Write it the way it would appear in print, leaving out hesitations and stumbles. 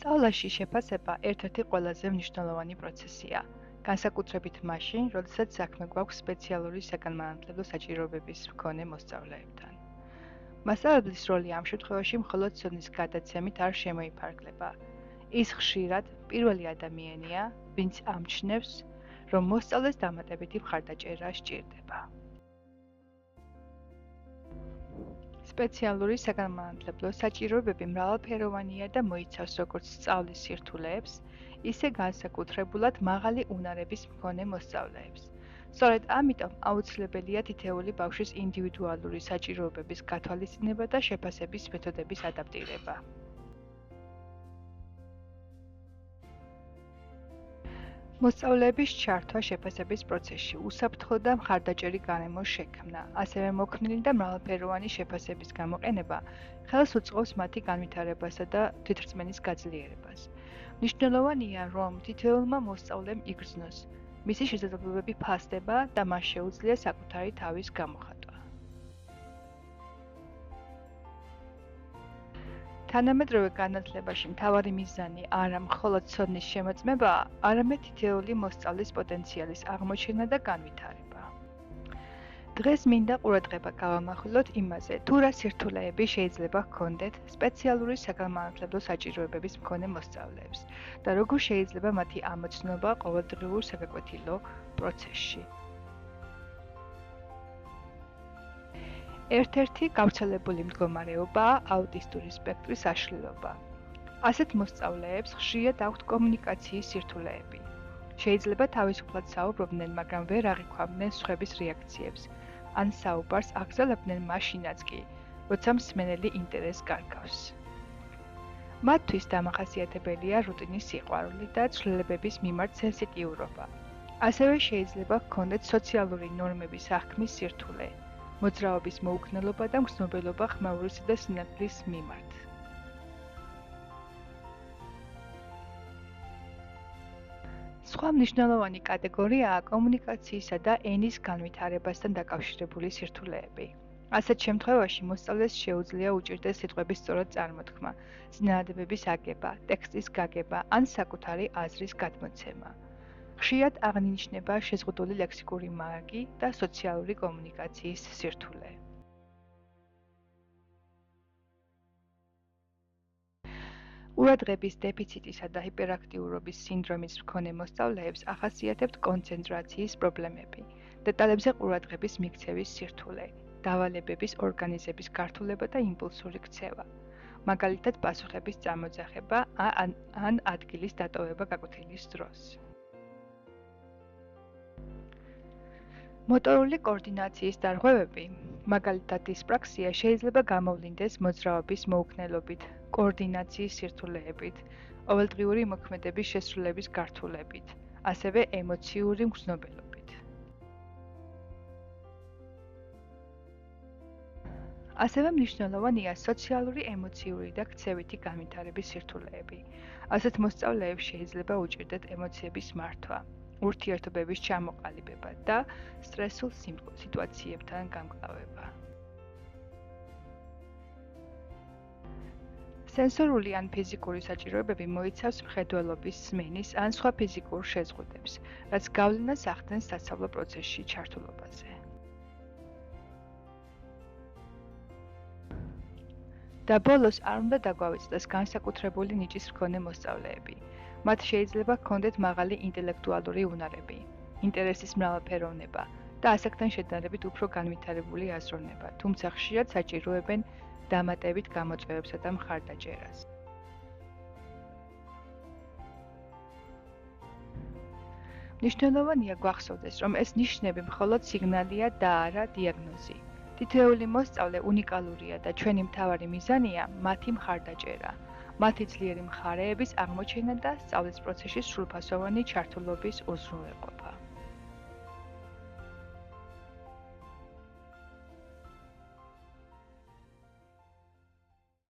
სწავლაში შეფასება ერთ-ერთი ყველაზე მნიშვნელოვანი პროცესია, განსაკუთრებით მაშინ, როდესაც საქმე გვაქვს სპეციალური საგანმანათლებლო საჭიროებების მქონე მოსწავლეებთან. მასწავლებლის როლი ამ შემთხვევაში მხოლოდ ცოდნის გადაცემით არ შემოიფარგლება. ის ხშირად პირველი ადამიანია, ვინც ამჩნევს, რომ მოსწავლეს დამატებითი მხარდაჭერა სჭირდება. სპეციალური საგანმანათლებლო საჭიროებები მრავალფეროვანია და მოიცავს როგორც სწავლის სირთულეებს, ისე განსაკუთრებულად მაღალი უნარების მქონე მოსწავლეებს. სწორედ ამიტომ აუცილებელია თითოეული ბავშვის ინდივიდუალური საჭიროებების გათვალისწინება და შეფასების მეთოდების ადაპტირება. მოსწავლეების ჩართვა შეფასების პროცესში უსაფრთხო და მხარდაჭერი გარემოს შექმნა, ასევე მოქნილი და მრავალფეროვანი შეფასების გამოყენება ხელს უწყობს მათი განვითარებასა და თვითრწმენის გაძლიერებას. მნიშვნელოვანია, რომ თითოეულმა მოსწავლემ იგრძნოს, მისი შესაძლებლობები ფასდება და მას შეუძლია საკუთარი თავის გამოხატვა. თანამედროვე განათლებაში მთავარი მიზანი არა მხოლოდ ცოდნის შემოწმებაა, არამედ თითოეული მოსწავლის პოტენციალის აღმოჩენა და განვითარება. დღეს მინდა ყურადღება გავამახვილოთ იმაზე, თუ რა სირთულეები შეიძლება ჰქონდეთ სპეციალური საგანმანათლებლო საჭიროებების მქონე მოსწავლეებს და როგორ შეიძლება მათი ამოცნობა ყოველდღიურ საგაკვეთილო პროცესში. ერთ-ერთი გავრცელებული მდგომარეობაა აუტისტური სპექტრის აშლილობა. ასეთ მოსწავლეებს ხშირად აქვთ კომუნიკაციის სირთულეები. შეიძლება თავისუფლად საუბრობდნენ, მაგრამ ვერ აღიქვამდნენ სხვების რეაქციებს, ან საუბარს აგრძელებდნენ მაშინაც კი, როცა მსმენელი ინტერესს გარგავს. მათთვის დამახასიათებელია რუტინის სიყვარული და ცვლილებების მიმართ სენსიტიურობა. ასევე შეიძლება ჰქონდეთ სოციალური ნორმების აღქმის სირთულე, მოძრაობის მოუქნელობა და მგრძნობელობა ხმაურისა და სინათლის მიმართ. სხვა მნიშვნელოვანი კატეგორიაა კომუნიკაციისა და ენის განვითარებასთან დაკავშირებული სირთულეები. ასეთ შემთხვევაში მოსწავლეს შეუძლია უჭირდეს სიტყვების სწორად წარმოთქმა, წინადადებების აგება, ტექსტის გაგება ან საკუთარი აზრის გადმოცემა. ხშირად აღინიშნება შეზღუდული ლექსიკური მარგი და სოციალური კომუნიკაციის სირთულე. ყურადღების დეფიციტისა და ჰიპერაქტიურობის სინდრომის მქონე მოსწავლეებს ახასიათებთ კონცენტრაციის პრობლემები, დეტალებზე ყურადღების მიქცევის სირთულე, დავალებების ორგანიზების გართულება და იმპულსური ქცევა, მაგალითად პასუხების წამოძახება ან ადგილის დატოვება გაკვეთილის დროს. მოტორული კოორდინაციის დარღვევები, მაგალითად დისპრაქსია, შეიძლება გამოვლინდეს მოძრაობის მოუქნელობით, კოორდინაციის სირთულეებით, ყოველდღიური მოქმედების შესრულების გართულებით, ასევე ემოციური მგრძნობელობით. ასევე მნიშვნელოვანია სოციალური, ემოციური და ქცევითი განვითარების სირთულეები. ასეთ მოსწავლეებს შეიძლება უჭირდეთ ემოციების მართვა, ურთიერთობების ჩამოყალიბება და სტრესულ სიტუაციებთან გამკლავება. სენსორული ან ფიზიკური საჭიროებები მოიცავს მხედველობის, სმენის ან სხვა ფიზიკურ შეზღუდვებს, რაც გავლენას ახდენს სასწავლო პროცესში ჩართულობაზე. და ბოლოს არ უნდა დაგვავიწყდეს განსაკუთრებული ნიჭის მქონე მოსწავლეები. მათ შეიძლება ჰქონდეთ მაღალი ინტელექტუალური უნარები, ინტერესის მრავალფეროვნება და ასაკთან შედარებით უფრო განვითარებული აზროვნება, თუმცა ხშირად საჭიროებენ დამატებით გამოწვევებსა და მხარდაჭერას. მნიშვნელოვანია გვახსოვდეს, რომ ეს ნიშნები მხოლოდ სიგნალია და არა დიაგნოზი. თითოეული მოსწავლე უნიკალურია და ჩვენი მთავარი მიზანია მათი მხარდაჭერა, მათი ძლიერი მხარეების აღმოჩენა და სწავლის პროცესში სრულფასოვანი ჩართულობის უზრუნველყოფა.